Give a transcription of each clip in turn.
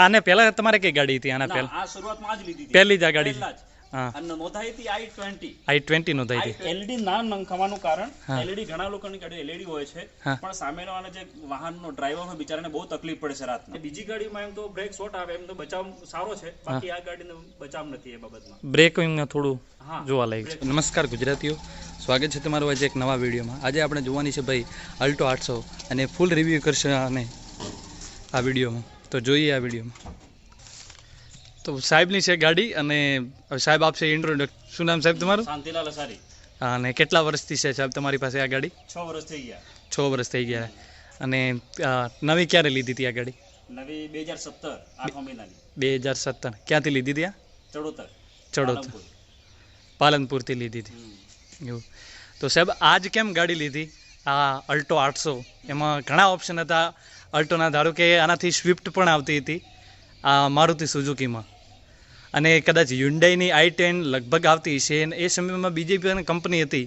આને પહેલા તમારે કઈ ગાડી હતી? આના પહેલા આ શરૂઆતમાં જ લીધી હતી, પહેલી જ આ ગાડી છે. પહેલા જ. હા, અને નોંધાઈ હતી i20. i20 નો થઈ હતી. એલઈડી ના નંખાવાનું કારણ એલઈડી ઘણા લોકોની ગાડી એલઈડી હોય છે, હા. પણ સામેનો આને જે વાહનનો ડ્રાઈવર હોય બિચારાને બહુ તકલીફ પડે છે રાતના. બીજી ગાડીમાં એમ તો બ્રેક શોટ આવે, એમ તો બચાવ સારો છે, બાકી આ ગાડીનો બચાવ નથી એ બાબતમાં. બ્રેકિંગ થોડું હા, જોવા લાયક છે. નમસ્કાર ગુજરાતીઓ, સ્વાગત છે તમારું આજે એક નવા વિડીયોમાં. આજે આપણે જોવાની છે ભાઈ અલ્ટો 800 અને ફૂલ રિવ્યૂ કરશે અને આ વિડીયોમાં. તો જોઈએ આ વિડીયોમાં. તો સાહેબની છે ગાડી અને સાહેબ આપશે ઇન્ટ્રોડક્શન. શું નામ સાહેબ તમારું? શાંતિલાલ અસારી. હા, અને કેટલા વર્ષથી છે સાહેબ તમારી પાસે આ ગાડી? 6 વર્ષ થઈ ગયા. 6 વર્ષ થઈ ગયા. અને નવી ક્યારે લીધી હતી આ ગાડી? નવી 2017 8મા મહિનાની. 2017. ક્યાંથી લીધી હતી આ? ચડોતર પાલનપુરથી લીધી હતી. એવું. તો સાહેબ આજ કેમ ગાડી લીધી આ અલ્ટો 800? એમાં ઘણા ઓપ્શન હતા અલ્ટોના. ધારો કે આનાથી સ્વિફ્ટ પણ આવતી હતી આ મારુતિ સુઝુકીમાં, અને કદાચ હ્યુન્ડાઈની i10 લગભગ આવતી છે. એ સમયમાં બીજી પણ કંપની હતી,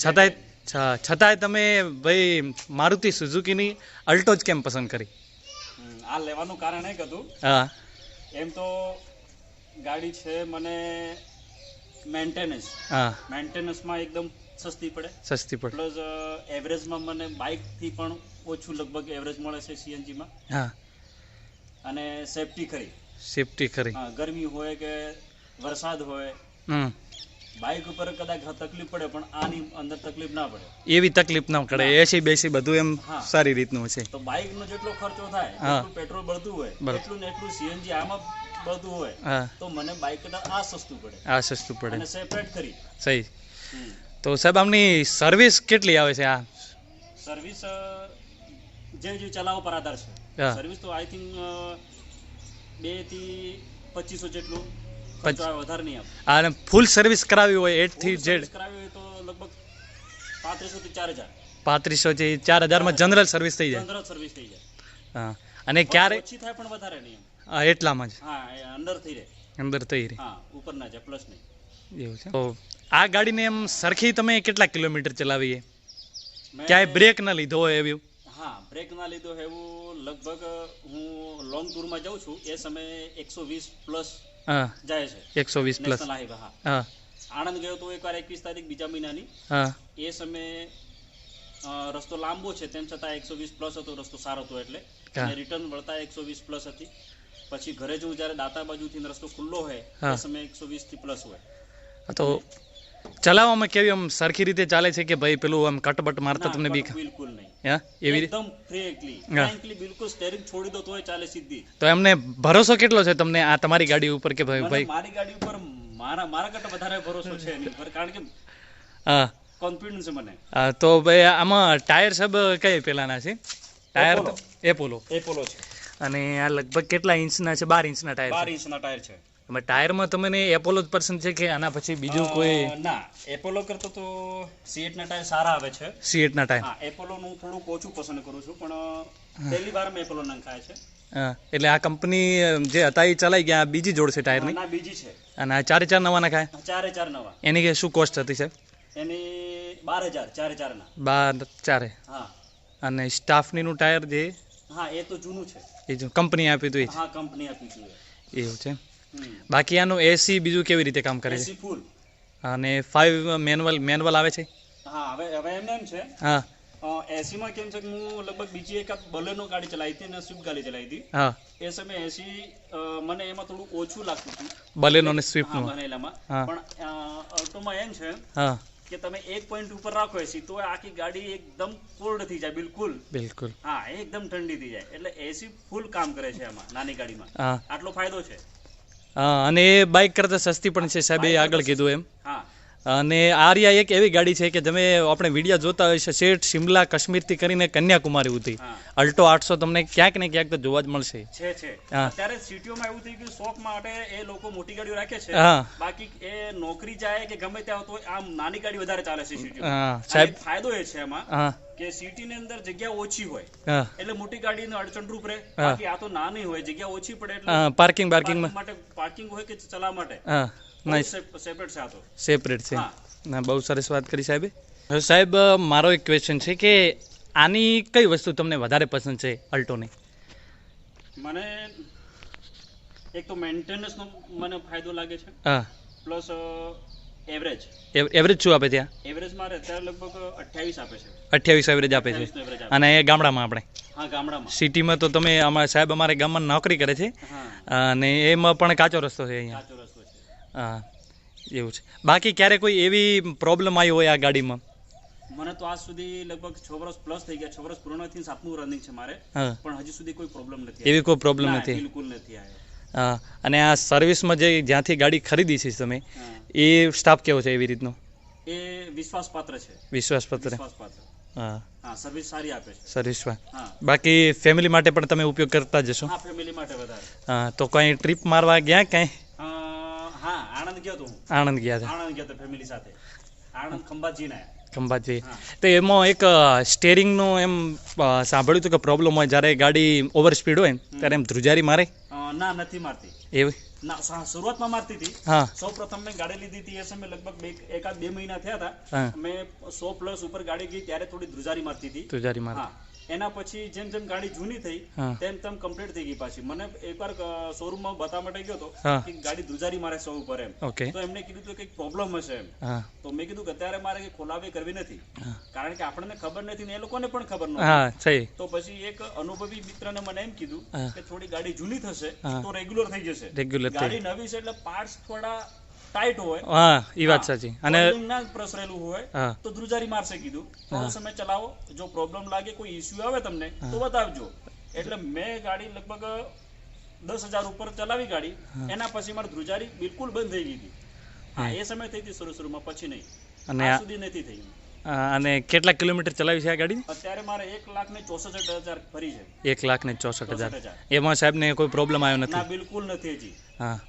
છતાંય તમે ભાઈ મારુતિ સુઝુકીની અલ્ટો જ કેમ પસંદ કરી? આ લેવાનું કારણ એક હતું. હા, એમ તો ગાડી છે મને મેન્ટેનન્સમાં એકદમ સસ્તી પડે, પ્લસ એવરેજમાં મને બાઇકથી પણ ઓછું લગભગ એવરેજ મળે છે સીએનજીમાં. હા, અને સેફટી ખરી. હા, ગરમી હોય કે વરસાદ હોય, બાઇક ઉપર કદાચ તકલીફ પડે પણ આની અંદર તકલીફ ના પડે. એવી તકલીફ ના પડે. એસી બેસી બધું એમ સારી રીતનું છે. તો બાઇકનો જેટલો ખર્ચો થાય, એટલું પેટ્રોલ બળતું હોય, એટલું ને એટલું સીએનજી આમાં બળતું હોય, તો મને બાઇક કરતાં આ સસ્તું પડે. અને સેપરેટ ખરી. સહી. તો સાહેબ આમની સર્વિસ કેટલી આવે છે? આ સર્વિસ જે ચલાવો પર આધાર છે. સર્વિસ તો આઈ થિંક 2 થી 2500 જેટલું વધારે નહીં આપે. અને ફૂલ સર્વિસ કરાવી હોય A થી Z કરાવી હોય તો લગભગ 3500 થી 4000. 3500 થી 4000 માં જનરલ સર્વિસ થઈ જાય. હા, અને ક્યારે ઓછી થાય પણ વધારે નહીં. હા, એટલામાં જ. હા, અંદર થઈ રહે. હા, ઉપર ના જાય, પ્લસ નહીં. એવું છે. તો આ ગાડીને એમ સરખી તમે કેટલા કિલોમીટર ચલાવી? ક્યાંય બ્રેક ના લીધો હોય એવું? હા, બ્રેક ના લીધો એવું લગભગ હું લોંગ ટૂરમાં જાઉં છું એ સમયે 120 પ્લસ જાય છે. 120 પ્લસ. હા, આણંદ ગયો તો એકવાર 21 તારીખ બીજા મહિનાની. હા, એ સમયે રસ્તો લાંબો છે તેમ છતાં 120 પ્લસ હતો. રસ્તો સારો હતો એટલે રિટર્ન વળતા 120 પ્લસ હતી. પછી ઘરે જવું જ્યારે દાતા બાજુથી રસ્તો ખુલ્લો હોય એ સમયે 120 થી પ્લસ હોય. તો ચલાવવામાં કેવી આમ સરખી રીતે ચાલે છે કે ભાઈ પેલું આમ કટબટ મારતા તમને બીક? બિલકુલ નહીં. હા, એવી એકદમ ફ્રેન્કલી બિલકુલ સ્ટીયરિંગ છોડી દો તોય ચાલે સીધી. તો એમને ભરોસો કેટલો છે તમને આ તમારી ગાડી ઉપર કે ભાઈ? મારી ગાડી ઉપર મારા કરતા વધારે ભરોસો છે એની ઉપર, કારણ કે હા, કોન્ફિડન્સ છે મને. તો ભાઈ આમાં ટાયર સબ કઈ પેલાના છે? ટાયર તો એપોલો છે. અને આ લગભગ કેટલા ઇંચના છે? 12 ઇંચના ટાયર. 12 ઇંચના ટાયર છે. ટાયરમાં તમને એપોલો જ પસંદ છે કે આના પછી બીજું કોઈ? ના, એપોલો કરતો તો સીએટ ના ટાયર સારા આવે છે. સીએટ ના ટાયર. હા, એપોલો નું થોડું ઓછું પસંદ કરું છું, પણ પહેલી વાર મેં એપોલો નંખાય છે. હા, એટલે આ કંપની જે હતા એ ચલાઈ ગયા, બીજી જોડ છે ટાયરની? ના, બીજી છે. અને આ 4 નવા નખાય? 4 નવા. એની શું કોસ્ટ હતી સાહેબ? એની 12000 4 ના. 12 હા. અને સ્ટાફની નું ટાયર જે? હા, એ તો જૂનું છે. એ જો કંપની આપી હતું? હા, કંપની આપી હતું. એવું છે. બાકી આનું એસી બીજું કેવી રીતે કામ કરે છે? એસી ફૂલ. અને 5 મેન્યુઅલ આવે છે? હા, હવે એમ છે. હા, એસી માં કેમ છે કે હું લગભગ બીજી એક બલેનો ગાડી ચલાવી હતી અને સ્વિફ્ટ ગાડી ચલાવી હતી. હા, એ સમયે એસી મને એમાં થોડું ઓછું લાગતું હતું, બલેનો અને સ્વિફ્ટ નું બનેલામાં. પણ અલ્ટોમાં એમ છે હા કે તમે એક પોઈન્ટ ઉપર રાખો એસી તો આખી ગાડી એકદમ કોલ્ડ થઈ જાય. બિલકુલ. હા, એકદમ ઠંડી થઈ જાય. એટલે એસી ફૂલ કામ કરે છે આમાં, નાની ગાડીમાં. આટલો ફાયદો છે. અને એ બાઇક કરતા સસ્તી પણ છે સાહેબ, એ આગળ કીધું એમ. હા. અને આર્યા એક એવી ગાડી છે કે તમે આપણે વિડીયો જોતા હોય છે, શેઠ શિમલા કાશ્મીરથી કરીને કન્યાકુમારી સુધી અલ્ટો 800 તમને ક્યાંક ને ક્યાંક તો જોવા જ મળશે. અત્યારે સિટીઓમાં એવું થઈ ગયું, શોખ માટે એ લોકો મોટી ગાડીઓ રાખે છે, બાકી એ નોકરી જાય કે ગમે ત્યાં તો આમ નાની ગાડી વધારે ચાલે છે સિટીઓમાં. સાહેબ ફાયદો એ છે એમાં કે સિટી ની અંદર જગ્યા ઓછી હોય એટલે મોટી ગાડીનો અડચણરૂપ રહે, બાકી આ તો નાની હોય, જગ્યા ઓછી પડે એટલે પાર્કિંગ માટે પાર્કિંગ હોય કે ચલાવવા માટે સેપરેટ છે. ના, બહુ સરસ વાત કરી સાહેબે. સાહેબ મારો એક ક્વેશ્ચન છે કે આની કઈ વસ્તુ તમને વધારે પસંદ છે અલ્ટોની? મને એક તો મેન્ટેનન્સ નો મને ફાયદો લાગે છે, હા પ્લસ એવરેજ એવરેજ શું આપે ત્યાં? એવરેજ મારે અત્યારે લગભગ 28 આપે છે. 28 એવરેજ આપે છે. 28 નો એવરેજ આપે. અને એ ગામડામાં આપણે હા ગામડામાં. સિટીમાં તો તમે સાહેબ અમારે ગામમાં નોકરી કરે છે હા અને એમાં પણ કાચો રસ્તો છે અહીંયા. કાચો રસ્તો છે. હા એવું છે. બાકી ક્યારે કોઈ એવી પ્રોબ્લેમ આવી હોય આ ગાડીમાં? મને તો આજ સુધી લગભગ 6 વર્ષ પ્લસ થઈ ગયા, 6 વર્ષ પૂર્ણ થઈને 7મું રનિંગ છે મારે, હા પણ હજી સુધી કોઈ પ્રોબ્લેમ નથી એવી કોઈ પ્રોબ્લેમ ના, નથી? બિલકુલ નથી આવ્યો. હા. અને આ સર્વિસમાં જે જ્યાંથી ગાડી ખરીદી છે તમે, હા. એ સ્ટાફ કેવો છે એવી રીતનો? એ વિશ્વાસપાત્ર છે. વિશ્વાસપાત્ર? વિશ્વાસપાત્ર. હા હા, સર્વિસ સારી આપે છે. સર્વિસમાં. હા. બાકી ફેમિલી માટે પણ તમે ઉપયોગ કરતા જશો? હા, ફેમિલી માટે વધારે. હા. તો કઈ ટ્રીપ મારવા ગયા કાંઈ? હા, આણંદ ગયો તો હું. આણંદ ગયા હતા? આણંદ ગયો તો ફેમિલી સાથે. આણંદ ખંભાતજી ના. ખંભાતજી. હા. તો એમાં એક સ્ટેરિંગનું એમ સાંભળ્યું હતું કે પ્રોબ્લેમ હોય જ્યારે ગાડી ઓવર સ્પીડ હોય ને ત્યારે એમ ધ્રુજારી મારે? ના, નથી મારતી. એવી? ના, શરૂઆતમાં મારતી હતી. હા સૌ પ્રથમ મેં ગાડી લીધી હતી એ સમયે લગભગ એકાદ 2 મહિના થયા હતા. હા મેં 100 પ્લસ ઉપર ગાડી ગઈ ત્યારે થોડી ધ્રુજારી મારતી હતી. ધ્રુજારી મારે. હા, એના પછી જેમ જેમ ગાડી જૂની થઈ હા તેમ તેમ કમ્પ્લીટ થઈ ગઈ પાછી. મને એકવાર શોરૂમમાં બતાવવા માટે ગયો હતો હા કે ગાડી ધ્રુજારી મારે સૌ ઉપર એમ. ઓકે. તો એમને કીધું કે કંઈક પ્રોબ્લેમ હશે એમ. હા તો મેં કીધું કે અત્યારે મારે ખોલાવી કરવી નથી, હા કારણ કે આપણને ખબર નથી ને એ લોકોને પણ ખબર ન. હા સહી. તો પછી એક અનુભવી મિત્રને મને એમ કીધું હા. કે થોડી ગાડી જૂની થશે હા. તો રેગ્યુલર થઈ જશે. રેગ્યુલર ગાડી નવી છે એટલે પાર્ટ્સ થોડા ટાઈટ હોય, હા એ વાત સાચી. અને Bonding ના પ્રસરેલું હોય હા તો ધ્રુજારી મારશે કીધું. થોડો સમય ચલાવો, જો પ્રોબ્લેમ લાગે, કોઈ ઇસ્યુ આવે તમને તો બતાવજો. એટલે મેં ગાડી લગભગ 10,000 ઉપર ચલાવી ગાડી, એના પછી મારી ધ્રુજારી બિલકુલ બંધ થઈ ગઈ હતી. હા, એ સમય થઈ હતી શરૂમાં, પછી નહીં. અને આજ સુધી નથી થઈ. અને કેટલા કિલોમીટર ચલાવી છે આ ગાડી? અત્યારે મારે 1,64,000 ફરી છે. 1,64,000. 64,000. એમાં સાહેબને કોઈ પ્રોબ્લેમ આવ્યો ના, નથી? બિલકુલ નથી હજી. હા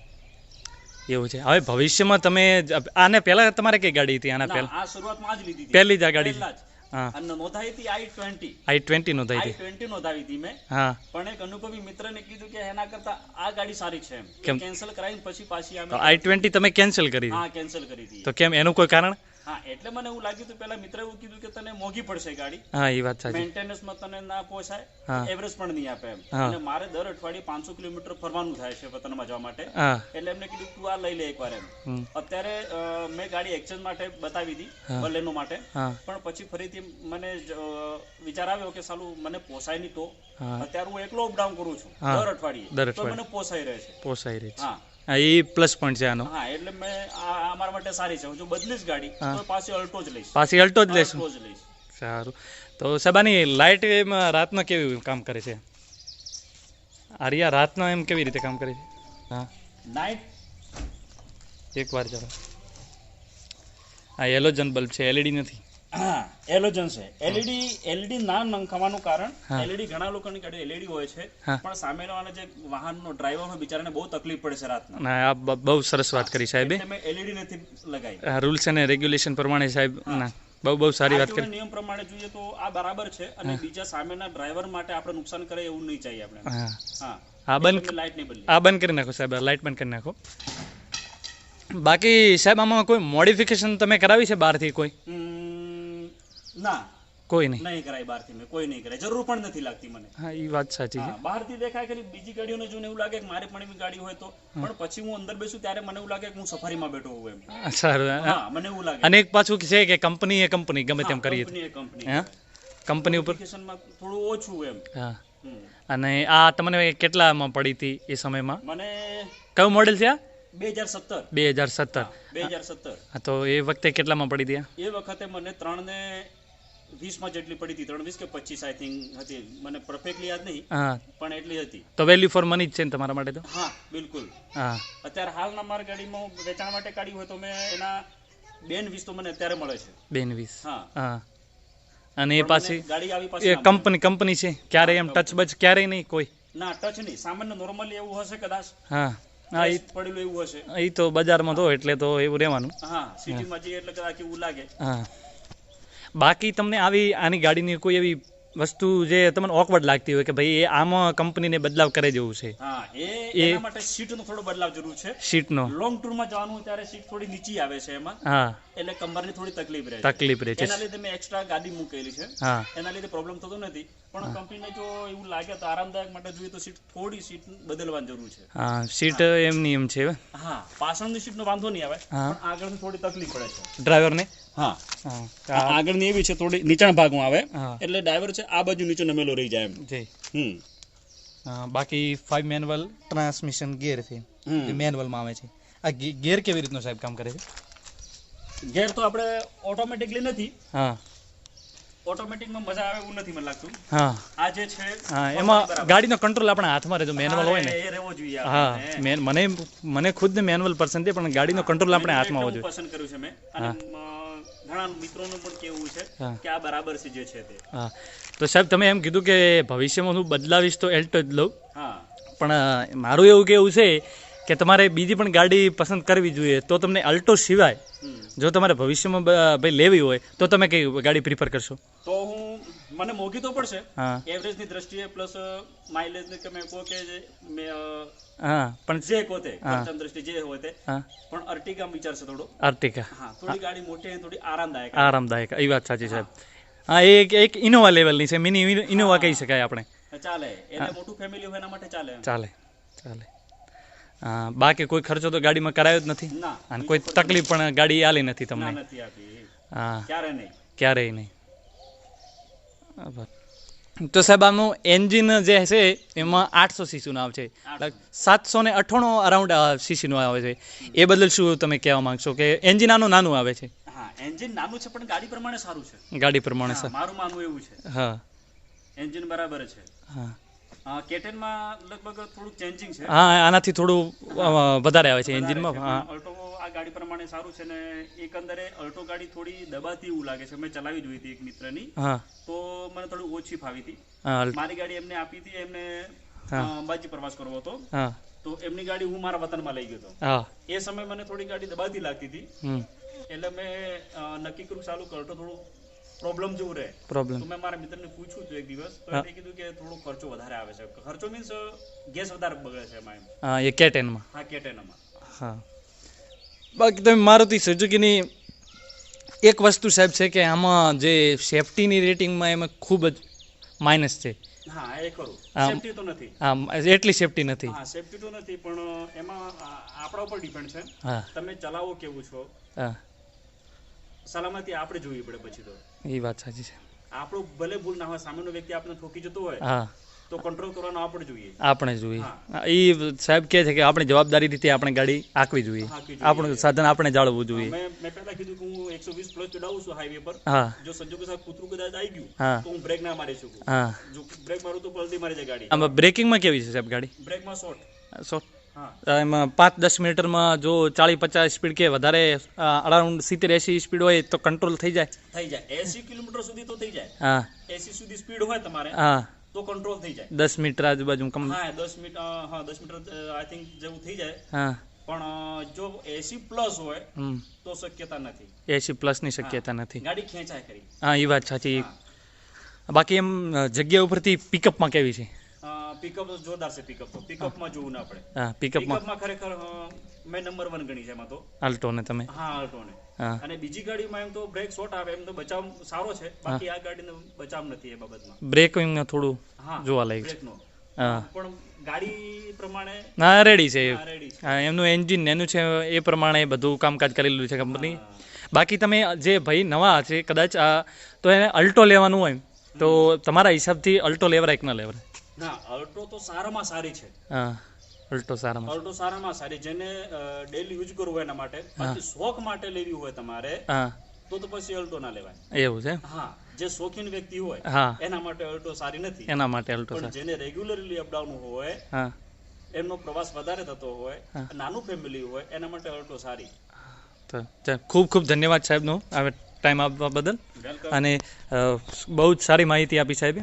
એવું છે. હવે ભવિષ્યમાં તમે આને પહેલા તમારે કઈ ગાડી હતી? આના ના, પહેલા આ શરૂઆતમાં જ લીધી હતી. પહેલી જ આ ગાડી? પહેલા જ. હા અને નોંધાઈ હતી i20. i20 નોંધાઈ હતી? i20 નોંધાવી હતી મેં. હા પણ એક અનુભવી મિત્રને કીધું કે એના કરતા આ ગાડી સારી છે એમ. કેમ? કેન્સલ કરાવીને પછી પાછી તો અમે i20 તમે કેન્સલ કરી હા દીધી? કેન્સલ કરી હતી. તો કેમ, એનું કોઈ કારણ? હા, એટલે મને એવું લાગ્યું હતું, પેલા મિત્રએ એવું કીધું કે તને મોંઘી પડશે ગાડી, હા એ વાત સાચી. મેન્ટેનન્સ માં તને ના પોસાય, હા. એવરેજ પણ નહીં આપે એમ. હા. અને મારે દર અઠવાડિયે 500 કિલોમીટર ફરવાનું થાય છે વતનમાં જવા માટે. હા એટલે એમને કીધું તું આ લઈ લે એકવાર એમ. હમ. અત્યારે મેં ગાડી એક્સચેન્જ માટે બતાવી હતી, હા. બલેનો માટે. હા પણ પછી ફરીથી મને વિચાર આવ્યો કે સાલું મને પોસાય નહીં તો. હા અત્યારે હું એકલો અપડાઉન કરું છું હા. દર અઠવાડિયે, દર તો અઠવાડિયે. મને પોસાઈ રહે છે. પોસાઈ રહી છે. હા હા એ પ્લસ પોઈન્ટ છે આનો. હા, એટલે મેં આ અમારા માટે સારી છે. હું જો બદલીશ ગાડી હા. તો પાછી અલ્ટો જ લઈશ. પાછી અલ્ટો જ લેશું? અલ્ટો જ લઈશ. સારું. તો સાહેબ આની લાઇટ એમાં રાતના કેવી કામ કરે છે? આર્યા રાતના એમ કેવી રીતે કામ કરે છે? હા નાઇટ એક વાર ચાલો. આ એલોજન બલ્બ છે, એલઈડી નથી? હા, એલોજન છે. એલઈડી ના નંખાવાનું કારણ, હા. એલઈડી ઘણા લોકોની ગાડી એલઈડી હોય છે, હા. પણ સામેવાળા જે વાહનનો ડ્રાઈવર હોય બિચારાને બહુ તકલીફ પડે છે રાતના. ના આ બહુ સરસ વાત કરી સાહેબે. એટલે મેં એલઈડી નથી લગાવી. આ રૂલ્સ અને રેગ્યુલેશન પ્રમાણે સાહેબ ના બહુ સારી વાત કરી. RTO નિયમ પ્રમાણે જોઈએ તો આ બરાબર છે, અને બીજા સામેના ડ્રાઈવર માટે આપણે નુકસાન કરે એવું નહીં ચાહીએ આપણે. હા હા, આ બંધ લાઈટ નહીં બદલી. આ બંધ કરી નાખો સાહેબ, લાઇટ બંધ કરી નાખો. બાકી સાહેબ આમાં કોઈ મોડિફિકેશન તમે કરાવી છે બહારથી કોઈ? ના, કોઈ નહીં? નહીં કરાય બહારથી, મેં કોઈ નહીં કરાય, જરૂર પણ નથી લાગતી મને. હા એ વાત સાચી છે. હા, બહારથી દેખાય કરી બીજી ગાડીઓને જોઈને એવું લાગે કે મારી પણ એવી ગાડી હોય તો, પણ પછી હું અંદર બેસું ત્યારે મને એવું લાગે કે હું સફારીમાં બેઠો હોઉં એમ. સારું. હા, મને એવું લાગે. અને એક પાછું છે કે કંપની એ કંપની ગમે તેમ કરીએ તો. કંપની હા કંપની ઉપર. એપ્લિકેશનમાં થોડું ઓછું એમ. હા હમ. અને આ તમને કેટલામાં પડી હતી એ સમયમાં? મને કયું મોડેલ છે આ? 2017. 2017. 2017. હા તો એ વખતે કેટલામાં પડી હતી આ? એ વખતે મને 3,20 માં જેટલી પડી હતી. 3,20 કે 25 આઈ થિંક હતી, મને પરફેક્ટલી યાદ નહીં, હા પણ એટલી હતી. તો વેલ્યુ ફોર મની જ છે ને તમારા માટે તો? હા, બિલકુલ. હા અત્યારે હાલના મારી ગાડીમાં વેચાણ માટે કાઢી હોય તો મેં એના 2,20 તો મને અત્યારે મળે છે. 2,20. હા. હા અને એ પણ પાછી મને ગાડી આવી એ પાછી કંપની છે, ક્યારેય એમ ટચ બચ ક્યારેય નહીં કોઈ? ના, ટચ નહીં. સામાન્ય નોર્મલી એવું હશે કદાચ, હા હા Rest પડેલું એવું હશે. એ તો બજારમાં તો એટલે તો એવું રહેવાનું. હા, સિટીમાં જઈએ એટલે કદાચ એવું લાગે. હા બાકી તમને આની ગાડીની કોઈ એવી વસ્તુ જે તમને ઓકવર્ડ લાગતી હોય કે ભાઈ એ આમાં કંપનીને બદલાવ કરે જેવું છે હા એના માટે સીટનો થોડો બદલાવ જરૂર છે. સીટનો લોંગ ટૂરમાં જવાનું હોય ત્યારે સીટ થોડી નીચી આવે છે એમાં, હા એટલે કમરની થોડી તકલીફ રહે છે. તકલીફ રહે છે એના લીધે મેં એક્સ્ટ્રા ગાડી મૂકેલી છે. હા એના લીધે પ્રોબ્લેમ થતો નથી. પણ કંપનીને જો એવું લાગે તો આરામદાયક માટે જોઈએ તો થોડી સીટ બદલવાની જરૂર છે. હા સીટ એમની એમ છે હા પાછળની સીટનો વાંધો નહીં આવે, હા. પણ આગળની થોડી તકલીફ પડે છે ડ્રાઈવરને. હા હા આગળની એવી છે થોડી નીચાણ ભાગમાં આવે, હા. એટલે ડ્રાઈવર છે આ બાજુ નીચે નમેલો રહી જાય એમ. જી હમ બાકી 5 મેન્યુઅલ ટ્રાન્સમિશન ગિયર છે, મેન્યુઅલમાં આવે છે. આ ગિયર કેવી રીતનો સાહેબ કામ કરે છે? ગેર તો આપણે ઓટોમેટિકલી નથી, હા ઓટોમેટિકમાં મજા આવે એવું નથી મને લાગતું. હા આ જે છે હા એમાં ગાડીનો કંટ્રોલ આપણા હાથમાં રહે, જો મેન્યુઅલ હોય ને. એ રહેવો જોઈએ હા આપણને. મને ખુદને મેન્યુઅલ પસંદ છે, પણ ગાડીનો કંટ્રોલ આપણે હાથમાં હોવો હું જોઈએ. પસંદ કર્યું છે મેં, અને ઘણા મિત્રોનું પણ કેવું છે હા. કે આ બરાબર છે જે છે તે. હા તો સાહેબ તમે એમ કીધું કે ભવિષ્યમાં હું બદલાવીશ તો એલ્ટો જ લઉં, હા પણ મારું એવું કેવું છે કે તમારે બીજી પણ ગાડી પસંદ કરવી જોઈએ. તો તમને અલ્ટો સિવાય જો તમારે ભવિષ્યમાં ભાઈ લેવી હોય તો તમે કઈ ગાડી પ્રિફર કરશો? તો મને મોંઘી તો પડશે હા એવરેજની દ્રષ્ટિએ, પ્લસ માઇલેજની કે મેં કહો કે હા પણ જે કહો તે ખર્ચની દ્રષ્ટિએ જે હોય તે, હા પણ અર્ટિગા વિચારશે થોડો. આર્ટિકા હા થોડી ગાડી મોટી અને થોડી આરામદાયક. આરામદાયક, એ વાત સાચી સાહેબ. હા એક ઇનોવા લેવલની છે, મિની ઇનોવા કહી શકાય આપણે. ચાલે, એટલે મોટું ફેમિલી હોય એના માટે ચાલે. ચાલે ચાલે. હા બાકી કોઈ ખર્ચો તો ગાડીમાં કરાયો જ નથી, ના અને કોઈ તકલીફ પણ ગાડી આલી નથી તમને. ના નથી આપી, હા ક્યારે નહીં. ક્યારેય નહીં. તો સાહેબ આનું એન્જિન જે છે એમાં 800 સીસીનું આવે છે, 798 અરાઉન્ડ સીસીનું આવે છે. એ બદલ શું તમે કહેવા માંગશો કે એન્જિન આનું નાનું આવે છે? હા એન્જિન નાનું છે પણ ગાડી પ્રમાણે સારું છે. ગાડી પ્રમાણે હા, મારું માનવું એવું છે. હા એન્જિન બરાબર છે. હા કેટેનમાં લગભગ થોડુંક ચેન્જિંગ છે. હા આનાથી થોડું વધારે આવે છે એન્જિનમાં. હા અલ્ટો આ ગાડી પ્રમાણે સારું છે, ને એકંદરે અલ્ટો ગાડી થોડી દબાતી એવું લાગે છે. મેં ચલાવી જોઈ હતી એક મિત્રની, હા તો મને થોડી ઓછી ફાવી હતી. હા મારી ગાડી એમને આપી હતી, એમને અંબાજી પ્રવાસ કરવો હતો, હા તો એમની ગાડી હું મારા વતનમાં લઈ ગયો હતો. હા એ સમયે મને થોડી ગાડી દબાતી લાગતી હતી, એટલે મેં નક્કી કર્યું ચાલુ કરતો થોડું પ્રોબ્લેમ જેવું રહે. પ્રોબ્લેમ તો મેં મારા મિત્રને પૂછ્યું હતું એક દિવસ, તો એને કીધું કે થોડો ખર્ચો વધારે આવે છે. ખર્ચો મીન્સ ગેસ વધારે બગડે છે એમાં એમ. હા એ કેટેનમાં. હા કેટેનમાં. હા બાકી તમે મારુતિ સુઝુકીની એક વસ્તુ સાહેબ છે કે આમાં જે સેફટીની રેટિંગમાં એમાં ખૂબ જ માઇનસ છે. હા એ ખરું, સેફટી તો નથી. હા એટલી સેફટી નથી. હા સેફટી તો નથી, પણ એમાં આપણા ઉપર ડિપેન્ડ છે. હા તમે ચલાવો કેવું છો. હા સલામતી આપણે જોવી પડે પછી તો. એ વાત સાચી છે. આપણું ભલે ભૂલ ના હોય, સામેનો વ્યક્તિ આપણે ઠોકી જતો હોય હા તો કંટ્રોલ કરવાનો આપણે જોઈએ. આપણે જોઈએ. એ સાહેબ કહે છે કે આપણે જવાબદારી રીતે આપણે ગાડી આંકવી જોઈએ, આપણું સાધન આપણે જાળવવું જોઈએ. મેં પહેલા કીધું કે હું 120 પ્લસ ચડાવું છું હાઈવે પર. હા જો સંજોગો સાથે કૂતરું કદાચ આવી ગયું હા તો હું બ્રેક ના મારી શકું. હા જો બ્રેક મારું તો પલટી મારી જાય ગાડી. આમાં બ્રેકિંગમાં કેવી છે સાહેબ ગાડી? બ્રેકમાં શોર્ટ. હા એમાં 5-10 મીટરમાં જો 40-50 સ્પીડ કે વધારે અરાઉન્ડ 70-80 સ્પીડ હોય તો કંટ્રોલ થઈ જાય. 80 કિલોમીટર સુધી તો થઈ જાય. હા 80 સુધી સ્પીડ હોય તમારે હા તો કંટ્રોલ થઈ જાય. 10 મીટર આજુબાજુ હા 10 મીટર આઈ થિંક જેવું થઈ જાય. હા પણ જો 80 પ્લસ હોય તો શક્યતા નથી. 80 પ્લસની શક્યતા નથી. ગાડી ખેંચાય ખરી. હા એ વાત સાચી. બાકી એમ જગ્યા ઉપરથી પિકઅપમાં કેવી છે? પિકઅપ જોરદાર છે. પિકઅપમાં જોવું ના પડે. હા પિકઅપમાં ખરેખર મેં નંબર 1 ગણી છે એમાં તો. આલ્ટોને તમે? હા આલ્ટોને. હા અને બીજી ગાડીમાં એમ તો બ્રેક શોર્ટ આવે, એમ તો બચાવ સારો છે. બાકી આ ગાડીનો બચાવ નથી એ બાબતમાં. બ્રેકિંગમાં થોડું જોવા લાયક છે. હા પણ ગાડી પ્રમાણે ના રેડી છે. રેડી છે. હા એમનું એન્જિન એનું છે એ પ્રમાણે બધું કામકાજ કરેલું છે કંપની. બાકી તમે જે ભાઈ નવા છે કદાચ તો એને અલ્ટો લેવાનું હોય તો તમારા હિસાબથી અલ્ટો લેવરાય કે ના લેવરાય? ના અલ્ટો તો સારામાં સારી છે. હા અલ્ટો સારામાં સારી, જેને ડેલી યુઝ કરવું હોય એના માટે. બાકી શોખ માટે લેવી હોય તમારે હા તો પછી અલ્ટો ના લેવાય. એવું છે? હા જે શોખીન વ્યક્તિ હોય હા એના માટે અલ્ટો સારી નથી. એના માટે અલ્ટો પણ જેને રેગ્યુલરલી અપડાઉન હોય, હા એમનો પ્રવાસ વધારે થતો હોય, નાનું ફેમિલી હોય, એના માટે અલ્ટો સારી. તો ખૂબ ખૂબ ધન્યવાદ સાહેબનો આ ટાઈમ આપવા બદલ, અને બહુ જ સારી માહિતી આપી સાહેબે.